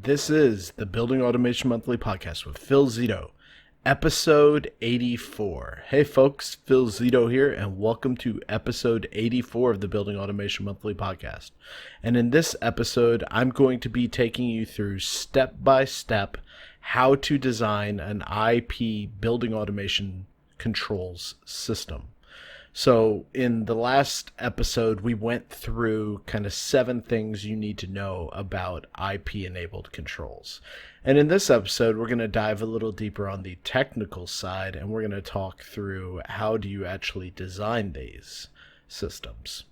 This is the Building Automation Monthly Podcast with Phil Zito, episode 84. Hey folks, Phil Zito here, and welcome to episode 84 of the Building Automation Monthly Podcast. And in this episode, I'm going to be taking you through step-by-step how to design an IP building automation controls system. So in the last episode, we went through kind of 7 things you need to know about IP-enabled controls. And in this episode, we're going to dive a little deeper on the technical side, and we're going to talk through how do you actually design these systems.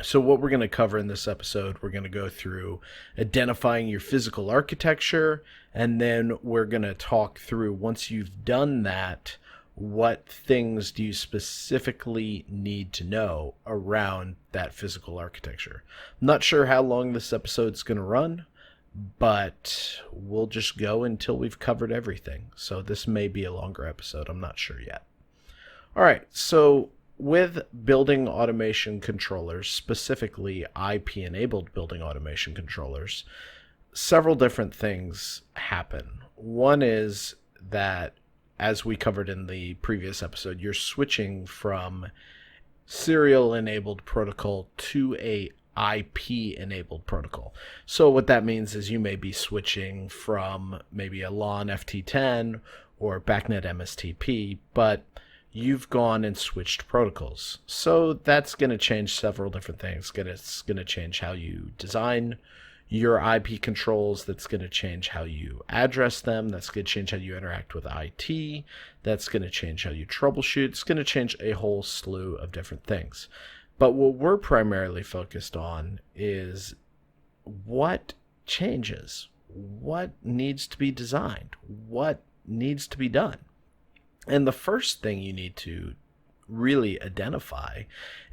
So what we're going to cover in this episode, we're going to go through identifying your physical architecture, and then we're going to talk through, once you've done that, what things do you specifically need to know around that physical architecture. I'm not sure how long this episode's going to run, but we'll just go until we've covered everything. So this may be a longer episode. I'm not sure yet. All right. So with building automation controllers, specifically IP-enabled building automation controllers, several different things happen. One is that, as we covered in the previous episode, you're switching from serial-enabled protocol to a IP-enabled protocol. So what that means is you may be switching from maybe a LAN FT10 or BACnet MSTP, but you've gone and switched protocols. So that's going to change several different things. It's going to change how you design your IP controls. That's going to change how you address them. That's going to change how you interact with IT. That's going to change how you troubleshoot. It's going to change a whole slew of different things. But what we're primarily focused on is what changes, what needs to be designed, what needs to be done. And the first thing you need to really identify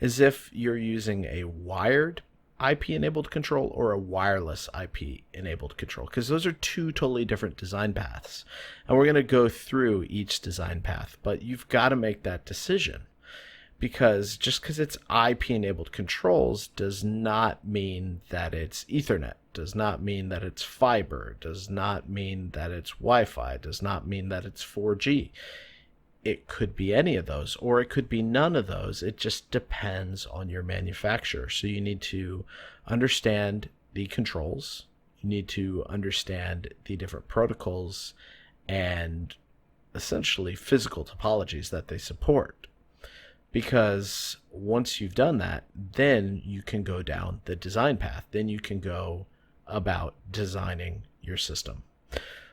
is if you're using a wired IP-enabled control or a wireless IP-enabled control, because those are two totally different design paths. And we're going to go through each design path, but you've got to make that decision, because just because it's IP-enabled controls does not mean that it's Ethernet, does not mean that it's fiber, does not mean that it's Wi-Fi, does not mean that it's 4G. It could be any of those, or it could be none of those. It just depends on your manufacturer. So you need to understand the controls. You need to understand the different protocols and essentially physical topologies that they support. Because once you've done that, then you can go down the design path. Then you can go about designing your system.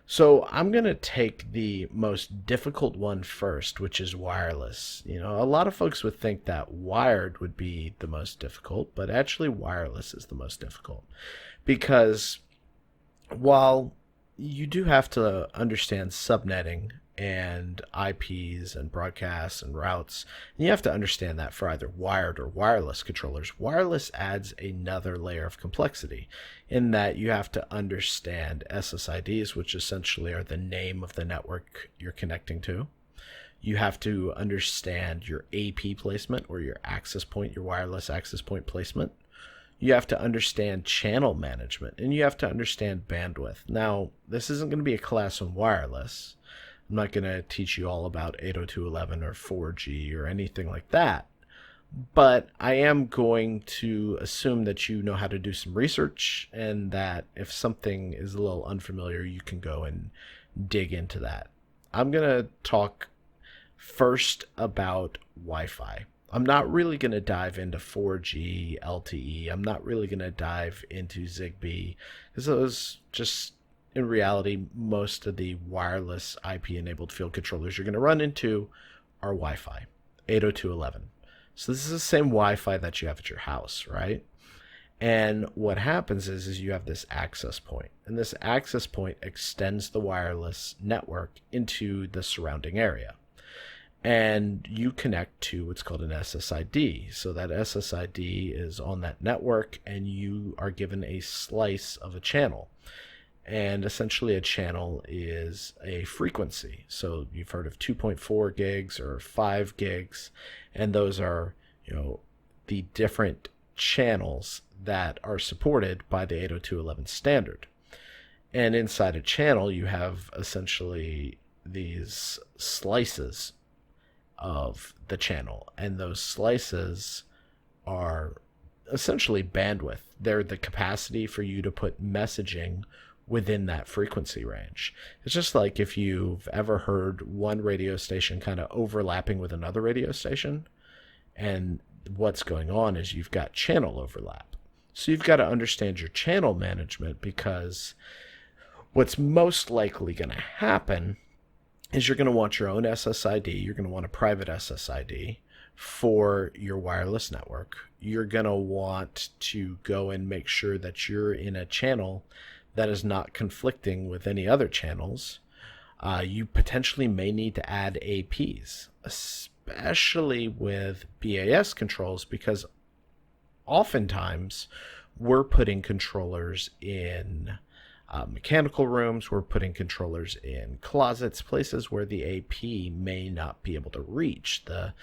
So I'm going to take the most difficult one first, which is wireless. You know, a lot of folks would think that wired would be the most difficult, but actually wireless is the most difficult. Because while you do have to understand subnetting and IPs and broadcasts and routes, and you have to understand that for either wired or wireless controllers, wireless adds another layer of complexity in that you have to understand SSIDs, which essentially are the name of the network you're connecting to. You have to understand your AP placement, or your access point, your wireless access point placement. You have to understand channel management, and you have to understand bandwidth. Now, this isn't going to be a class on wireless. I'm not going to teach you all about 802.11 or 4G or anything like that, but I am going to assume that you know how to do some research, and that if something is a little unfamiliar, you can go and dig into that. I'm going to talk first about Wi-Fi. I'm not really going to dive into 4G, LTE. I'm not really going to dive into Zigbee, because those just, in reality, most of the wireless IP-enabled field controllers you're going to run into are Wi-Fi, 802.11. So this is the same Wi-Fi that you have at your house, right? And what happens is you have this access point, and this access point extends the wireless network into the surrounding area. And you connect to what's called an SSID. So that SSID is on that network, and you are given a slice of a channel. And essentially a channel is a frequency. So you've heard of 2.4 gigs or 5 gigs, and those are, the different channels that are supported by the 802.11 standard. And inside a channel, you have essentially these slices of the channel. And those slices are essentially bandwidth. They're the capacity for you to put messaging within that frequency range. It's just like if you've ever heard one radio station kind of overlapping with another radio station, and what's going on is you've got channel overlap. So you've got to understand your channel management, because what's most likely going to happen is you're going to want your own SSID. You're going to want a private SSID for your wireless network. You're going to want to go and make sure that you're in a channel that is not conflicting with any other channels. You potentially may need to add APs, especially with BAS controls, because oftentimes we're putting controllers in mechanical rooms, we're putting controllers in closets, places where the AP may not be able to reach. The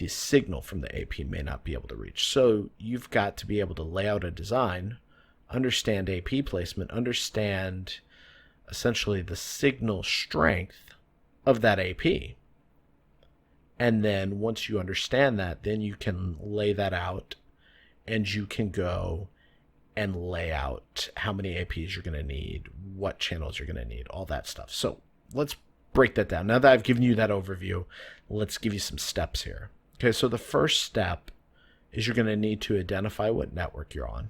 signal from the AP may not be able to reach. So you've got to be able to lay out a design, understand AP placement, understand essentially the signal strength of that AP. And then once you understand that, then you can lay that out, and you can go and lay out how many APs you're going to need, what channels you're going to need, all that stuff. So let's break that down. Now that I've given you that overview, let's give you some steps here. Okay, so the first step is you're going to need to identify what network you're on.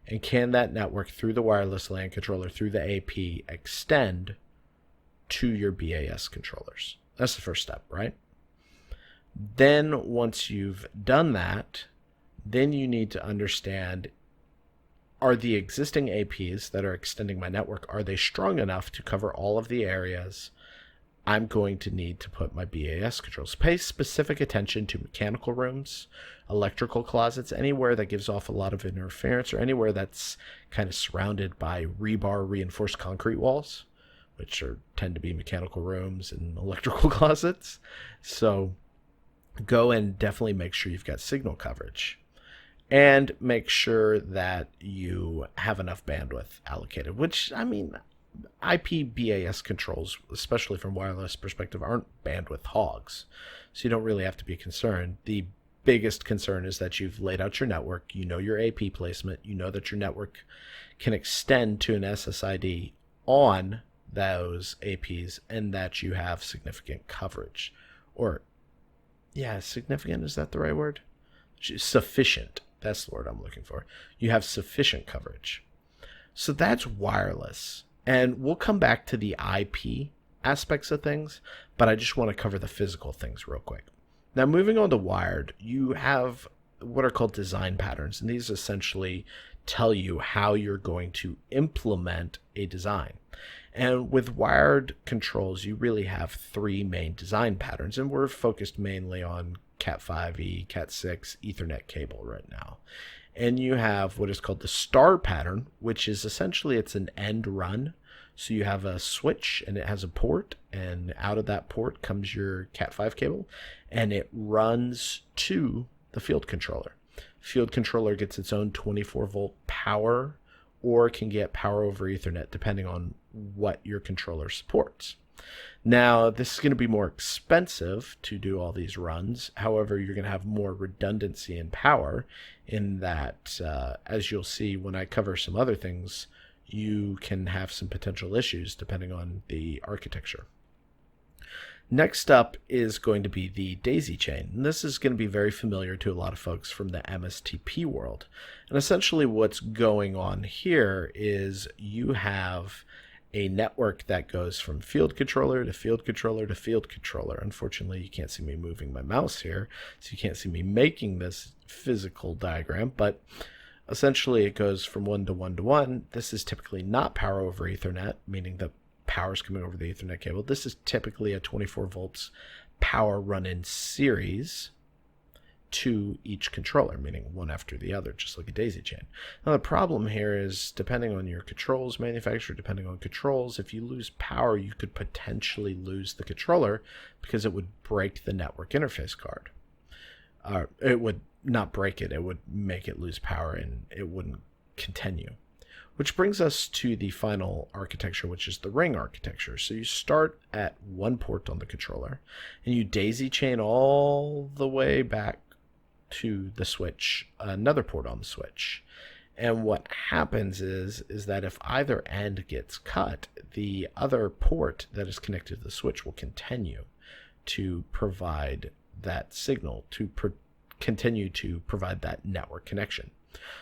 And can that network through the wireless LAN controller, through the AP, extend to your BAS controllers? That's the first step, right? Then once you've done that, then you need to understand, are the existing APs that are extending my network, are they strong enough to cover all of the areas I'm going to need to put my BAS controls? Pay specific attention to mechanical rooms, electrical closets, anywhere that gives off a lot of interference, or anywhere that's kind of surrounded by rebar reinforced concrete walls, which tend to be mechanical rooms and electrical closets. So go and definitely make sure you've got signal coverage, and make sure that you have enough bandwidth allocated, which, I mean, IP BAS controls, especially from wireless perspective, aren't bandwidth hogs. So you don't really have to be concerned. The biggest concern is that you've laid out your network, you know your AP placement, you know that your network can extend to an SSID on those APs, and that you have significant coverage. Or, yeah, significant, is that the right word? Sufficient. That's the word I'm looking for. You have sufficient coverage. So that's wireless. And we'll come back to the IP aspects of things, but I just want to cover the physical things real quick. Now, moving on to wired, you have what are called design patterns, and these essentially tell you how you're going to implement a design. And with wired controls, you really have three main design patterns, and we're focused mainly on Cat5e, Cat6, Ethernet cable right now. And you have what is called the star pattern, which is essentially, it's an end run. So you have a switch and it has a port, and out of that port comes your Cat5 cable, and it runs to the field controller. Field controller gets its own 24 volt power, or can get power over Ethernet depending on what your controller supports. Now, this is going to be more expensive to do all these runs. However, you're going to have more redundancy in power, in that, as you'll see when I cover some other things, you can have some potential issues depending on the architecture. Next up is going to be the daisy chain. And this is going to be very familiar to a lot of folks from the MSTP world. And essentially what's going on here is you have a network that goes from field controller to field controller to field controller. Unfortunately, you can't see me moving my mouse here, so you can't see me making this physical diagram, but essentially it goes from one to one to one. This is typically not power over Ethernet, meaning the power is coming over the Ethernet cable. This is typically a 24 volts power run in series to each controller, meaning one after the other, just like a daisy chain. Now the problem here is, depending on your controls manufacturer, depending on controls, if you lose power, you could potentially lose the controller, because it would break the network interface card. It would not break it, it would make it lose power and it wouldn't continue. Which brings us to the final architecture, which is the ring architecture. So you start at one port on the controller, and you daisy chain all the way back to the switch, another port on the switch. And what happens is that if either end gets cut, the other port that is connected to the switch will continue to provide that signal, to continue to provide that network connection.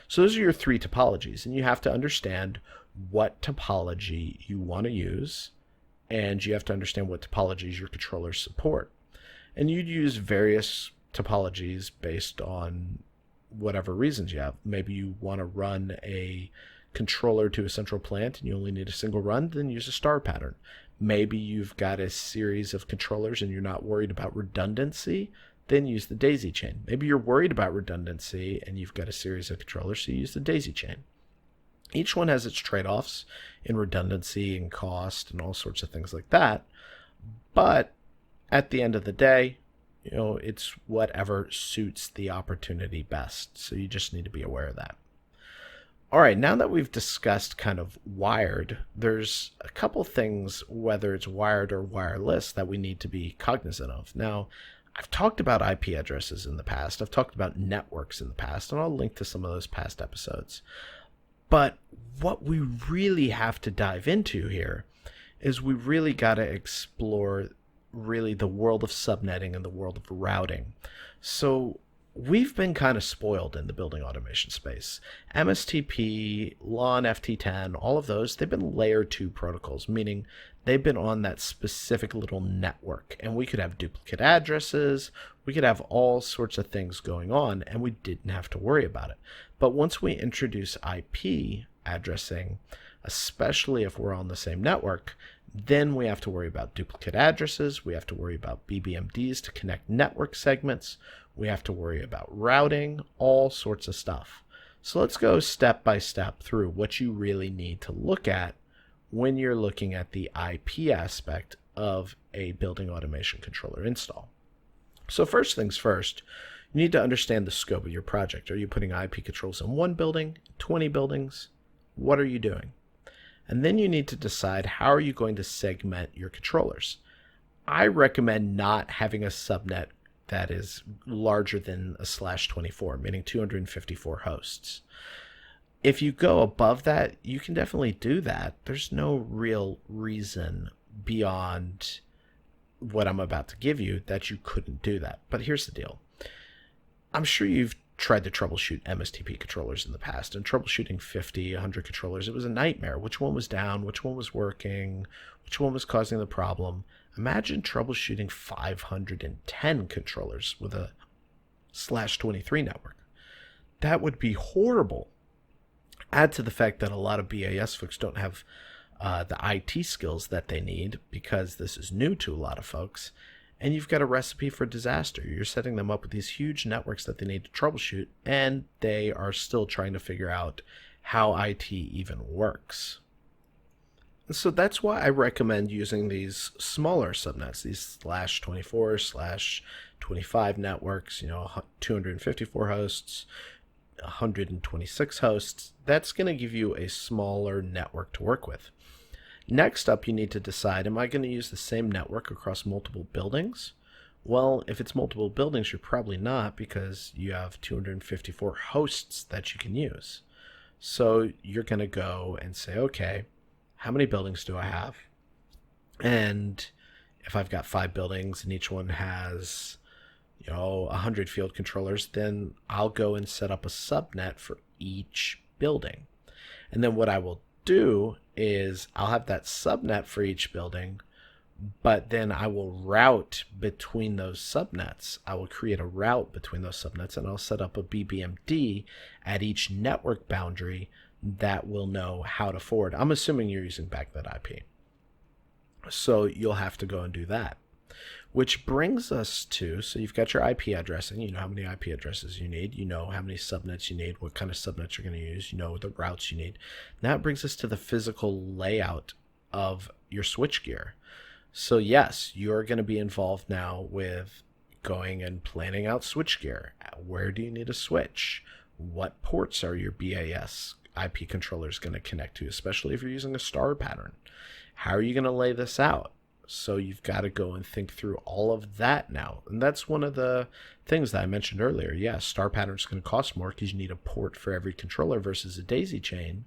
So those are your three topologies, and you have to understand what topology you want to use, and you have to understand what topologies your controllers support. And you'd use various topologies based on whatever reasons you have. Maybe you want to run a controller to a central plant and you only need a single run, then use a star pattern. Maybe you've got a series of controllers and you're not worried about redundancy, then use the daisy chain. Maybe you're worried about redundancy and you've got a series of controllers, so you use the daisy chain. Each one has its trade-offs in redundancy and cost and all sorts of things like that. But at the end of the day, it's whatever suits the opportunity best. So you just need to be aware of that. All right, now that we've discussed kind of wired, there's a couple things, whether it's wired or wireless, that we need to be cognizant of. Now, I've talked about IP addresses in the past. I've talked about networks in the past, and I'll link to some of those past episodes. But what we really have to dive into here is we really got to explore really the world of subnetting and the world of routing. So we've been kind of spoiled in the building automation space. MSTP, LAN, FT10, all of those, they've been layer 2 protocols, meaning they've been on that specific little network. And we could have duplicate addresses, we could have all sorts of things going on, and we didn't have to worry about it. But once we introduce IP addressing, especially if we're on the same network, then we have to worry about duplicate addresses. We have to worry about BBMDs to connect network segments. We have to worry about routing, all sorts of stuff. So let's go step by step through what you really need to look at when you're looking at the IP aspect of a building automation controller install. So first things first, you need to understand the scope of your project. Are you putting IP controls in one building, 20 buildings? What are you doing? And then you need to decide how are you going to segment your controllers. I recommend not having a subnet that is larger than a /24, meaning 254 hosts. If you go above that, you can definitely do that. There's no real reason beyond what I'm about to give you that you couldn't do that. But here's the deal. I'm sure you've tried to troubleshoot MSTP controllers in the past, and troubleshooting 50, 100 controllers, it was a nightmare. Which one was down? Which one was working? Which one was causing the problem? Imagine troubleshooting 510 controllers with a /23 network. That would be horrible. Add to the fact that a lot of BAS folks don't have the IT skills that they need because this is new to a lot of folks. And you've got a recipe for disaster. You're setting them up with these huge networks that they need to troubleshoot, and they are still trying to figure out how IT even works. And so that's why I recommend using these smaller subnets, these /24, /25 networks, 254 hosts, 126 hosts. That's going to give you a smaller network to work with. Next up, you need to decide, am I going to use the same network across multiple buildings? Well, if it's multiple buildings, you're probably not, because you have 254 hosts that you can use. So you're going to go and say, okay, how many buildings do I have? And if I've got 5 buildings and each one has 100 field controllers, then I'll go and set up a subnet for each building. And then what I will do is I'll have that subnet for each building, but then I will route between those subnets. I will create a route between those subnets, and I'll set up a BBMD at each network boundary that will know how to forward. I'm assuming you're using BACnet IP. So you'll have to go and do that. Which brings us to, so you've got your IP addressing, you know how many IP addresses you need, you know how many subnets you need, what kind of subnets you're going to use, you know the routes you need. Now it brings us to the physical layout of your switchgear. So yes, you're going to be involved now with going and planning out switchgear. Where do you need a switch? What ports are your BAS IP controller is going to connect to, especially if you're using a star pattern. How are you going to lay this out? So you've got to go and think through all of that now. And that's one of the things that I mentioned earlier. Yeah, star pattern is going to cost more because you need a port for every controller versus a daisy chain,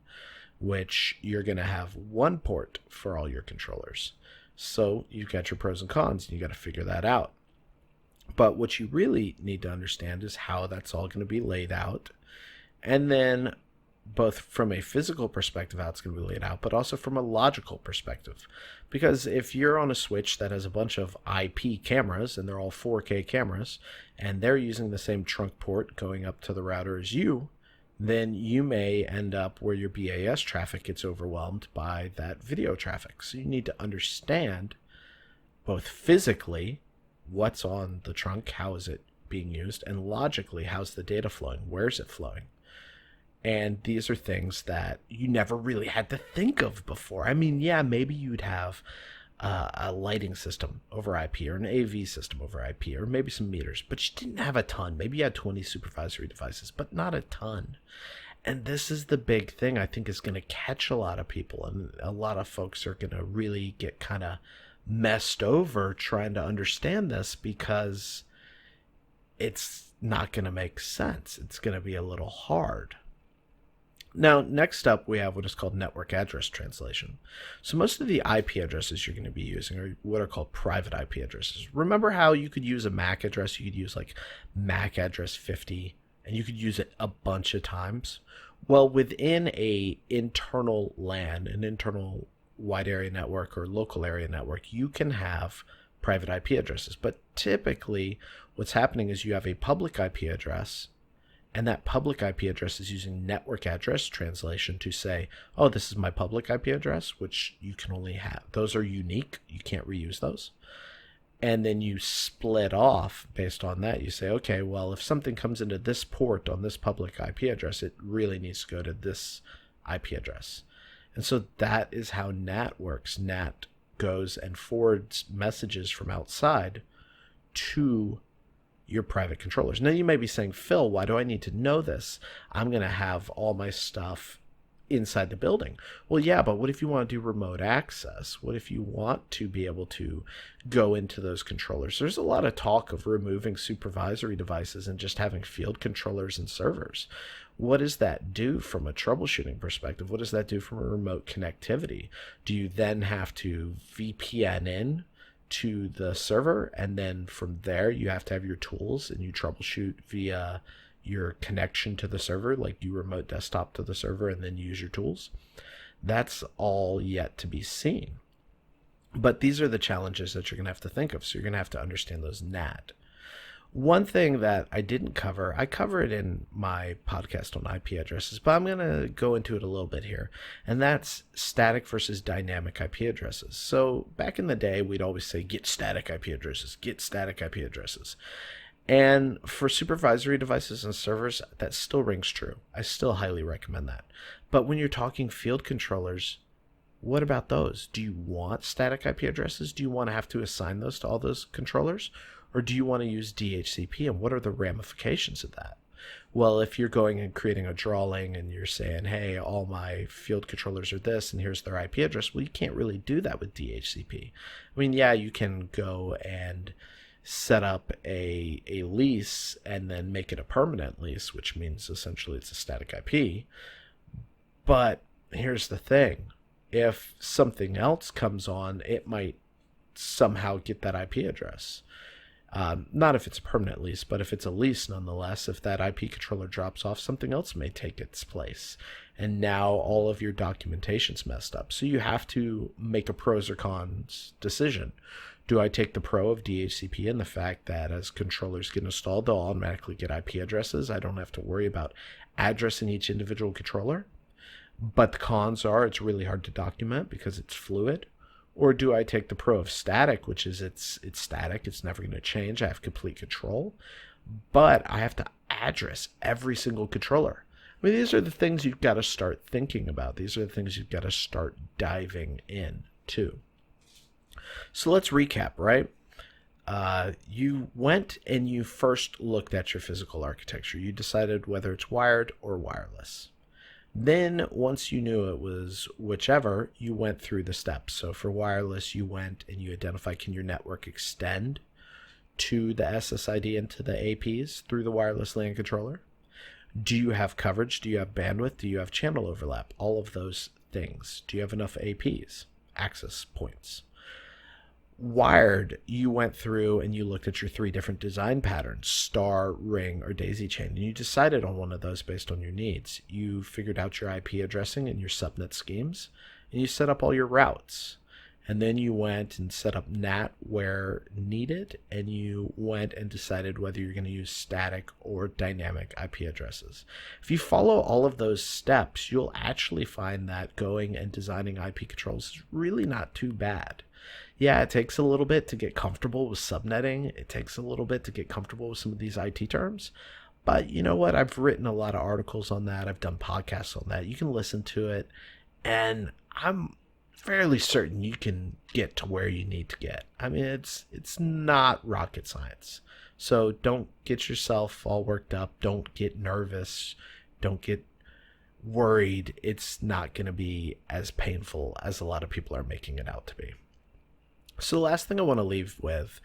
which you're going to have one port for all your controllers. So you've got your pros and cons, and you got to figure that out. But what you really need to understand is how that's all going to be laid out. And then both from a physical perspective, how it's going to be laid out, but also from a logical perspective. Because if you're on a switch that has a bunch of IP cameras, and they're all 4K cameras, and they're using the same trunk port going up to the router as you, then you may end up where your BAS traffic gets overwhelmed by that video traffic. So you need to understand both physically what's on the trunk, how is it being used, and logically, how's the data flowing, where's it flowing. And these are things that you never really had to think of before. I mean, yeah, maybe you'd have a lighting system over IP or an AV system over IP or maybe some meters, but you didn't have a ton. Maybe you had 20 supervisory devices, but not a ton. And this is the big thing I think is going to catch a lot of people. And a lot of folks are going to really get kind of messed over trying to understand this because it's not going to make sense. It's going to be a little hard. Now, next up, we have what is called network address translation. So most of the IP addresses you're going to be using are what are called private IP addresses. Remember how you could use a MAC address? You could use like MAC address 50, and you could use it a bunch of times. Well, within a internal LAN, an internal wide area network or local area network, you can have private IP addresses. But typically, what's happening is you have a public IP address, and that public IP address is using network address translation to say, oh, this is my public IP address, which you can only have. Those are unique. You can't reuse those. And then you split off based on that. You say, okay, well, if something comes into this port on this public IP address, it really needs to go to this IP address. And so that is how NAT works. NAT goes and forwards messages from outside to your private controllers. Now you may be saying, Phil, why do I need to know this? I'm going to have all my stuff inside the building. Well, yeah, but what if you want to do remote access? What if you want to be able to go into those controllers? There's a lot of talk of removing supervisory devices and just having field controllers and servers. What does that do from a troubleshooting perspective? What does that do from a remote connectivity? Do you then have to VPN in to the server, and then from there you have to have your tools and you troubleshoot via your connection to the server, like you remote desktop to the server and then use your tools? That's all yet to be seen. But these are the challenges that you're going to have to think of. So you're going to have to understand those NAT. One thing that I didn't cover, I cover it in my podcast on IP addresses, but I'm going to go into it a little bit here, and that's static versus dynamic IP addresses. So back in the day, we'd always say, get static IP addresses, get static IP addresses. And for supervisory devices and servers, that still rings true. I still highly recommend that. But when you're talking field controllers, what about those? Do you want static IP addresses? Do you want to have to assign those to all those controllers? Or do you want to use DHCP, and what are the ramifications of that? Well, if you're going and creating a drawing and you're saying, hey, all my field controllers are this and here's their IP address, well, you can't really do that with DHCP. I mean, yeah, you can go and set up a lease and then make it a permanent lease, which means essentially it's a static IP. But here's the thing. If something else comes on, it might somehow get that IP address. Not if it's a permanent lease, but if it's a lease nonetheless, if that IP controller drops off, something else may take its place. And now all of your documentation's messed up. So you have to make a pros or cons decision. Do I take the pro of DHCP and the fact that as controllers get installed, they'll automatically get IP addresses? I don't have to worry about addressing each individual controller. But the cons are it's really hard to document because it's fluid. Or do I take the pro of static, which is it's static, it's never going to change, I have complete control, but I have to address every single controller. I mean, these are the things you've got to start thinking about. These are the things you've got to start diving into. So let's recap, right? You went and you first looked at your physical architecture. You decided whether it's wired or wireless. Then once you knew it was whichever, you went through the steps. So for wireless, you went and you identified, can your network extend to the SSID and to the APs through the wireless LAN controller? Do you have coverage? Do you have bandwidth? Do you have channel overlap? All of those things. Do you have enough APs, access points? Wired, you went through and you looked at your three different design patterns, star, ring, or daisy chain, and you decided on one of those based on your needs. You figured out your IP addressing and your subnet schemes, and you set up all your routes. And then you went and set up NAT where needed, and you went and decided whether you're going to use static or dynamic IP addresses. If you follow all of those steps, you'll actually find that going and designing IP controls is really not too bad. Yeah, it takes a little bit to get comfortable with subnetting. It takes a little bit to get comfortable with some of these IT terms. But you know what? I've written a lot of articles on that. I've done podcasts on that. You can listen to it. And I'm fairly certain you can get to where you need to get. I mean, it's not rocket science. So don't get yourself all worked up. Don't get nervous. Don't get worried. It's not going to be as painful as a lot of people are making it out to be. So the last thing I want to leave with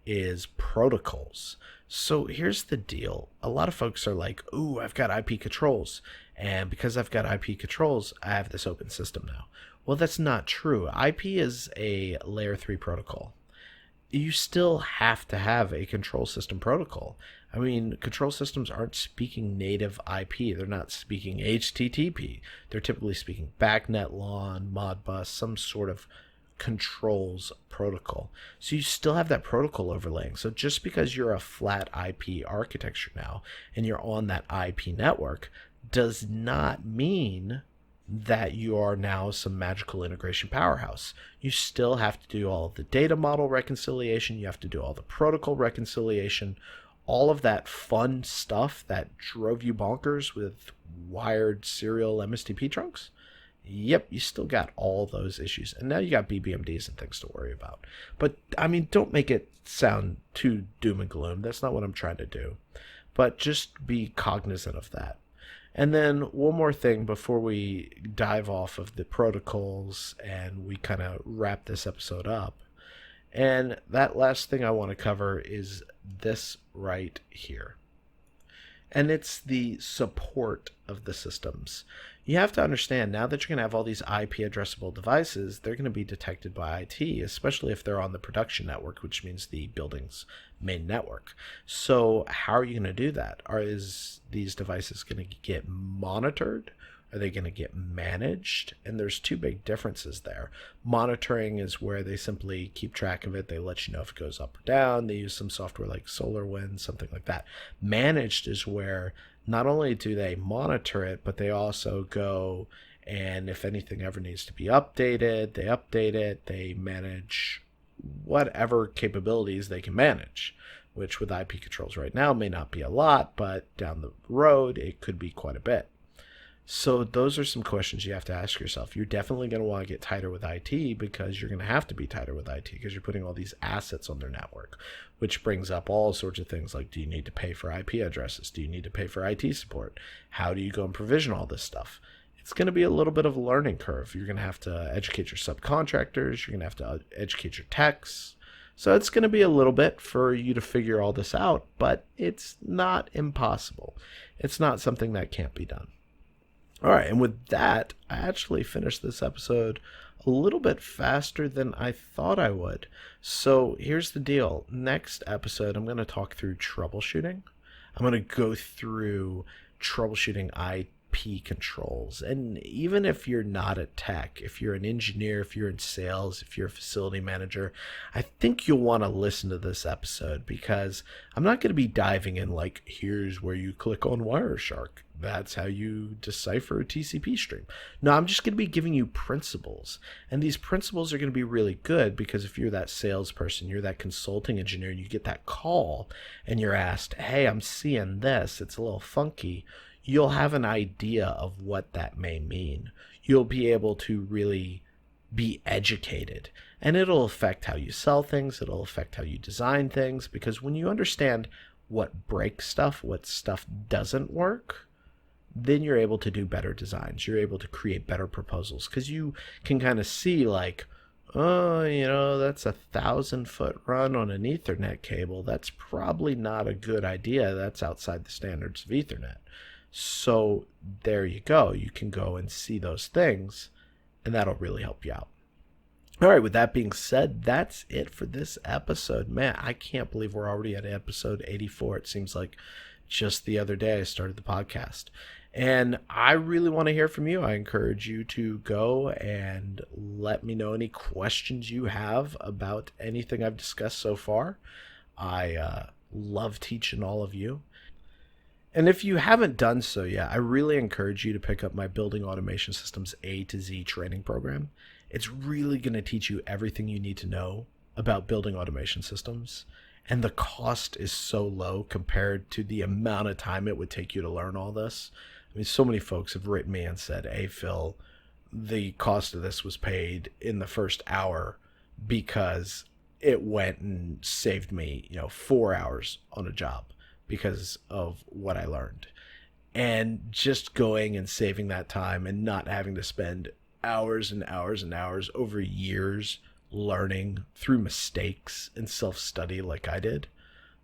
is protocols. So here's the deal. A lot of folks are like, ooh, I've got IP controls. And because I've got IP controls, I have this open system now. Well, that's not true. IP is a layer 3 protocol. You still have to have a control system protocol. I mean, control systems aren't speaking native IP. They're not speaking HTTP. They're typically speaking BACnet, LAN, Modbus, some sort of controls protocol. So you still have that protocol overlaying. So just because you're a flat IP architecture now and you're on that IP network does not mean that you are now some magical integration powerhouse. You still have to do all of the data model reconciliation. You have to do all the protocol reconciliation, all of that fun stuff that drove you bonkers with wired serial MSTP trunks. Yep, you still got all those issues. And now you got BBMDs and things to worry about. But, I mean, don't make it sound too doom and gloom. That's not what I'm trying to do. But just be cognizant of that. And then one more thing before we dive off of the protocols and we kind of wrap this episode up. And that last thing I want to cover is this right here. And it's the support of the systems. You have to understand now that you're going to have all these IP addressable devices, they're going to be detected by IT, especially if they're on the production network, which means the building's main network. So how are you going to do that? Is these devices going to get monitored? Are they going to get managed? And there's two big differences there. Monitoring is where they simply keep track of it. They let you know if it goes up or down. They use some software like SolarWinds, something like that. Managed is where not only do they monitor it, but they also go and if anything ever needs to be updated, they update it. They manage whatever capabilities they can manage, which with IP controls right now may not be a lot, but down the road, it could be quite a bit. So those are some questions you have to ask yourself. You're definitely going to want to get tighter with IT because you're going to have to be tighter with IT because you're putting all these assets on their network, which brings up all sorts of things like, do you need to pay for IP addresses? Do you need to pay for IT support? How do you go and provision all this stuff? It's going to be a little bit of a learning curve. You're going to have to educate your subcontractors. You're going to have to educate your techs. So it's going to be a little bit for you to figure all this out, but it's not impossible. It's not something that can't be done. All right, and with that, I actually finished this episode a little bit faster than I thought I would. So here's the deal. Next episode, I'm going to talk through troubleshooting. I'm going to go through troubleshooting IP controls. And even if you're not a tech, if you're an engineer, if you're in sales, if you're a facility manager, I think you'll want to listen to this episode because I'm not going to be diving in like, here's where you click on Wireshark. That's how you decipher a TCP stream. No, I'm just going to be giving you principles. And these principles are going to be really good because if you're that salesperson, you're that consulting engineer, and you get that call and you're asked, hey, I'm seeing this, it's a little funky, you'll have an idea of what that may mean. You'll be able to really be educated. And it'll affect how you sell things. It'll affect how you design things. Because when you understand what breaks stuff, what stuff doesn't work, then you're able to do better designs. You're able to create better proposals because you can kind of see like, oh, that's 1,000-foot run on an Ethernet cable. That's probably not a good idea. That's outside the standards of Ethernet. So there you go. You can go and see those things, and that'll really help you out. All right, with that being said, that's it for this episode. Man, I can't believe we're already at episode 84. It seems like just the other day I started the podcast. And I really want to hear from you. I encourage you to go and let me know any questions you have about anything I've discussed so far. I love teaching all of you. And if you haven't done so yet, I really encourage you to pick up my Building Automation Systems A to Z training program. It's really going to teach you everything you need to know about building automation systems. And the cost is so low compared to the amount of time it would take you to learn all this. I mean, so many folks have written me and said, hey, Phil, the cost of this was paid in the first hour because it went and saved me, 4 hours on a job because of what I learned. And just going and saving that time and not having to spend hours and hours and hours over years learning through mistakes and self-study like I did,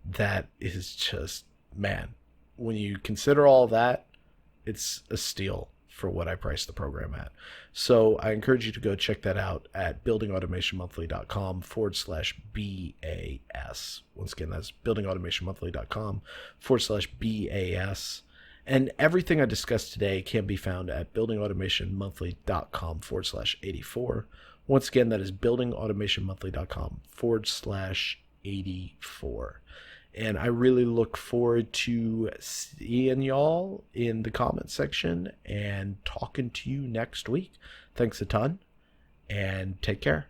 that is just, man, when you consider all that, it's a steal for what I priced the program at. So I encourage you to go check that out at buildingautomationmonthly.com/BAS. Once again, that's buildingautomationmonthly.com/BAS. And everything I discussed today can be found at buildingautomationmonthly.com/84. Once again, that is buildingautomationmonthly.com/84. And I really look forward to seeing y'all in the comment section and talking to you next week. Thanks a ton, and take care.